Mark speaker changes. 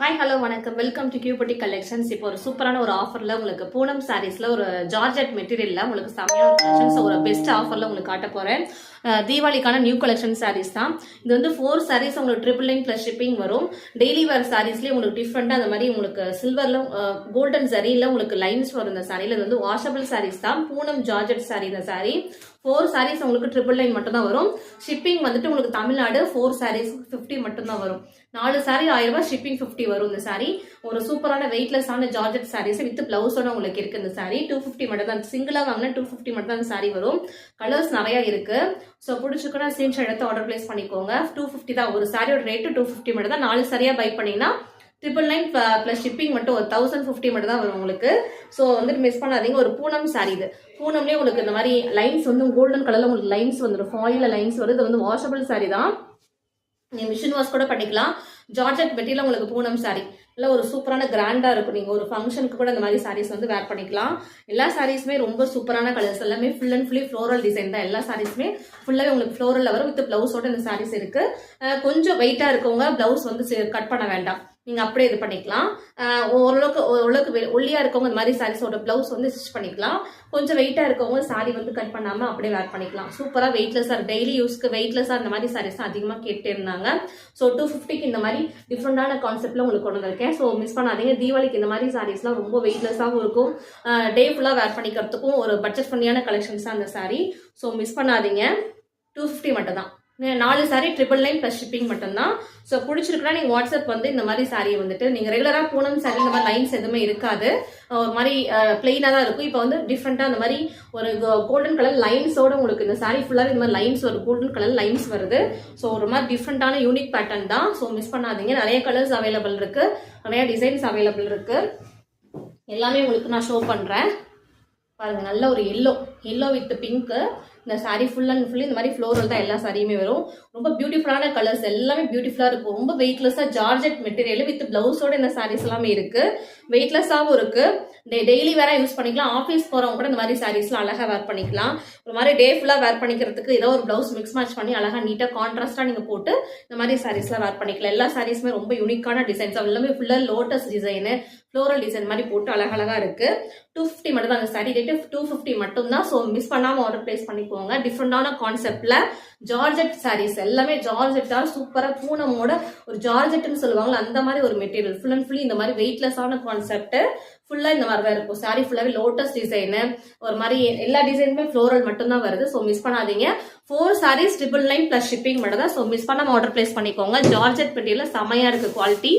Speaker 1: Hi hello வணக்கம் welcome to கியூபட்டி collections. இப்போ ஒரு சூப்பரான ஒரு ஆஃபர்ல உங்களுக்கு பூனம் சாரீஸ்ல ஒரு ஜார்ஜெட் மெட்டீரியல்ல உங்களுக்கு செமையான கலெக்ஷன்ஸ் ஒரு பெஸ்ட் ஆஃபர்ல உங்களுக்கு காட்ட போறேன். தீபாவளிக்கான நியூ கலெக்ஷன் சாரீஸ் தான் இது. வந்து 4 சாரீஸ் உங்களுக்கு 999 பிளஸ் ஷிப்பிங் வரும். டெய்லி வேர் சாரீஸ்லேயே உங்களுக்கு டிஃப்ரெண்டா அந்த மாதிரி உங்களுக்கு சில்வர்ல கோல்டன் ஜரியில உங்களுக்கு லைன்ஸ் வரும். இந்த சாரியில இது வந்து வாஷபிள் சாரீஸ் தான். பூனம் ஜார்ஜெட் சாரி இந்த சாரி 4 சாரீஸ் உங்களுக்கு 999 மட்டும் தான் வரும். ஷிப்பிங் வந்துட்டு உங்களுக்கு தமிழ்நாடு 4 சாரீஸ் 50 மட்டும் தான் வரும். 4 சாரி 1000 ரூபாய், ஷிப்பிங் 50 வரும். இந்த சாரி ஒரு சூப்பரான வெயிட்லெஸ்ஸான ஜார்ஜெட் சாரீஸ் வித் பிளவுஸோட உங்களுக்கு இருக்கு. இந்த சாரி 250 மட்டும் தான். சிங்கிளா வாங்கினா 250 மட்டும் தான் சாரி வரும். கலர்ஸ் நிறைய இருக்கு. ஸோ பிடிச்சிக்கனா ஸ்கிரீன்ஷாட் எடுத்து ஆர்டர் பிளேஸ் பண்ணிக்கோங்க. 250 தான் ஒரு சாரியோட ரேட்டு. 250 மட்டும் தான். 4 சாரியா பை பண்ணீங்கன்னா 999 பிளஸ் ஷிப்பிங் மட்டும் 1050 மட்டும் தான் வரும் உங்களுக்கு. ஸோ வந்துட்டு மிஸ் பண்ணாதீங்க. ஒரு பூனம் சாரி இது. பூனம்லேயே உங்களுக்கு இந்த மாதிரி லைன்ஸ் வந்து கோல்டன் கலர்ல உங்களுக்கு லைன்ஸ் வந்துடும். ஃபாயில லைன்ஸ் வருது. இது வந்து வாஷபிள் சாரி தான். நீங்க மிஷின் வாஷ் கூட பண்ணிக்கலாம். ஜார்ஜெட் மெட்டீரியல் உங்களுக்கு பூனம் சாரி இல்லை ஒரு சூப்பரான கிராண்டா இருக்கும். நீங்க ஒரு ஃபங்க்ஷனுக்கு கூட இந்த மாதிரி சாரீஸ் வந்து வேர் பண்ணிக்கலாம். எல்லா சாரீஸுமே ரொம்ப சூப்பரான கலர்ஸ். எல்லாமே full and fully floral design தான். எல்லா சாரீஸுமே ஃபுல்லாவே உங்களுக்கு ஃப்ளோரல்ல வரும். வித் பிளவுஸோட இந்த சாரீஸ் இருக்கு. கொஞ்சம் வெயிட்டா இருக்கவங்க பிளவுஸ் வந்து கட் பண்ண வேண்டாம். நீங்க அப்படியே இது பண்ணிக்கலாம். ஓரளவுக்கு ஒல்லியா இருக்கவங்க இந்த மாதிரி சாரீஸோட பிளவுஸ் வந்து ஸ்டிச் பண்ணிக்கலாம். கொஞ்சம் வெயிட்டா இருக்கவங்க சாரி வந்து கட் பண்ணாம அப்படியே வேர் பண்ணிக்கலாம். சூப்பரா வெயிட்லெஸ்ஸா டெய்லி யூஸ்க்கு வெயிட்லெஸ்ஸா இந்த மாதிரி சாரீஸ் அதிகமா கேட்டு இருந்தாங்க. ஸோ 250க்கு இந்த மாதிரி டிஃப்ரெண்டான கான்செப்ட்ல உங்களுக்கு கொண்டு வந்திருக்கேன். ஸோ மிஸ் பண்ணாதீங்க. தீபாவளிக்கு இந்த மாதிரி சாரீஸ்லாம் ரொம்ப வெயிட்லெஸ்ஸாகவும் இருக்கும். டே ஃபுல்லா வேர் பண்ணிக்கிறதுக்கும் ஒரு பட்ஜெட் ஃப்ரெண்ட்லியான கலெக்ஷன்ஸ் தான் அந்த சாரி. ஸோ மிஸ் பண்ணாதீங்க. 250 மட்டும் தான். 4 சாரி 999 பிளஸ் ஷிப்பிங் மட்டும்தான். ஸோ பிடிச்சிருக்குன்னா நீங்க வாட்ஸ்அப் வந்து இந்த மாதிரி சாரியை வந்துட்டு நீங்க ரெகுலரா பூனம் சாரி இந்த மாதிரி லைன்ஸ் எதுவுமே இருக்காது. ஒரு மாதிரி பிளெயினா தான் இருக்கும். இப்போ வந்து டிஃப்ரெண்டா அந்த மாதிரி ஒரு கோல்டன் கலர் லைன்ஸோட உங்களுக்கு இந்த சாரி ஃபுல்லாவே இந்த மாதிரி லைன்ஸ் வரும். கோல்டன் கலர் லைன்ஸ் வருது. ஸோ ஒரு மாதிரி டிஃப்ரெண்டான யூனிக் பேட்டர்ன் தான். ஸோ மிஸ் பண்ணாதீங்க. நிறைய கலர்ஸ் அவைலபிள் இருக்கு. நிறைய டிசைன்ஸ் அவைலபிள் இருக்கு. எல்லாமே உங்களுக்கு நான் ஷோ பண்றேன். பாருங்க, நல்ல ஒரு எல்லோ வித் பிங்க். இந்த சாரி ஃபுல் அண்ட் ஃபுல்லி இந்த மாதிரி ஃப்ளோரல் தான் எல்லா சாரியுமே வரும். ரொம்ப பியூட்டிஃபுல்லான கலர்ஸ். எல்லாமே பியூட்டிஃபுல்லா இருக்கும். ரொம்ப வெயிட்லெஸ்ஸா ஜார்ஜெட் மெட்டீரியல் வித் பிளவுஸோட இந்த சாரீஸ் எல்லாமே இருக்கு. வெயிட்லெஸ்ஸாகவும் இருக்கு. டெய்லி வேற யூஸ் பண்ணிக்கலாம். ஆஃபீஸ் போறவங்க கூட இந்த மாதிரி சாரீஸ்லாம் அழகா வேர் பண்ணிக்கலாம். ஒரு மாதிரி டே ஃபுல்லா வேர் பண்ணிக்கிறதுக்கு ஏதோ ஒரு பிளவுஸ் மிக்ஸ் மேட்ச் பண்ணி அழகா நீட்டா கான்ட்ராஸ்டா நீங்க போட்டு இந்த மாதிரி சாரீஸ்லாம் வேர் பண்ணிக்கலாம். எல்லா சாரீஸுமே ரொம்ப யூனிக்கான டிசைன்ஸ். எல்லாமே ஃபுல்லா லோட்டஸ் டிசைனு ஃப்ளோரல் டிசைன் மாதிரி போட்டு அழகழகா இருக்கு. 250 மட்டும் தான். அந்த சாரி ரேட்டு 250 மட்டும் தான். ஸோ மிஸ் பண்ணாம ஆர்டர் பிளேஸ் பண்ணிக்கோங்க. டிஃப்ரெண்டான கான்செப்ட்ல ஜார்ஜெட் சாரீஸ் எல்லாமே ஜார்ஜெட்டா சூப்பரா பூனமோட ஒரு ஜார்ஜெட்னு சொல்லுவாங்கல்ல அந்த மாதிரி ஒரு மெட்டீரியல். ஃபுல் அண்ட் ஃபுல்லி இந்த மாதிரி வெயிட்லெஸ்ஸான கான்செப்ட் ஃபுல்லா இந்த மாதிரி தான் இருக்கும். சாரி ஃபுல்லாவே லோட்டஸ் டிசைனு ஒரு மாதிரி எல்லா டிசைனுமே ஃப்ளோரல் மட்டும் தான் வருது. ஸோ மிஸ் பண்ணாதீங்க. 4 சாரீஸ் 999 பிளஸ் ஷிப்பிங் மட்டும் தான். ஸோ மிஸ் பண்ணாம ஆர்டர் பிளேஸ் பண்ணிக்கோங்க. ஜார்ஜெட் மெட்டீரியல் செமையா இருக்கு குவாலிட்டி.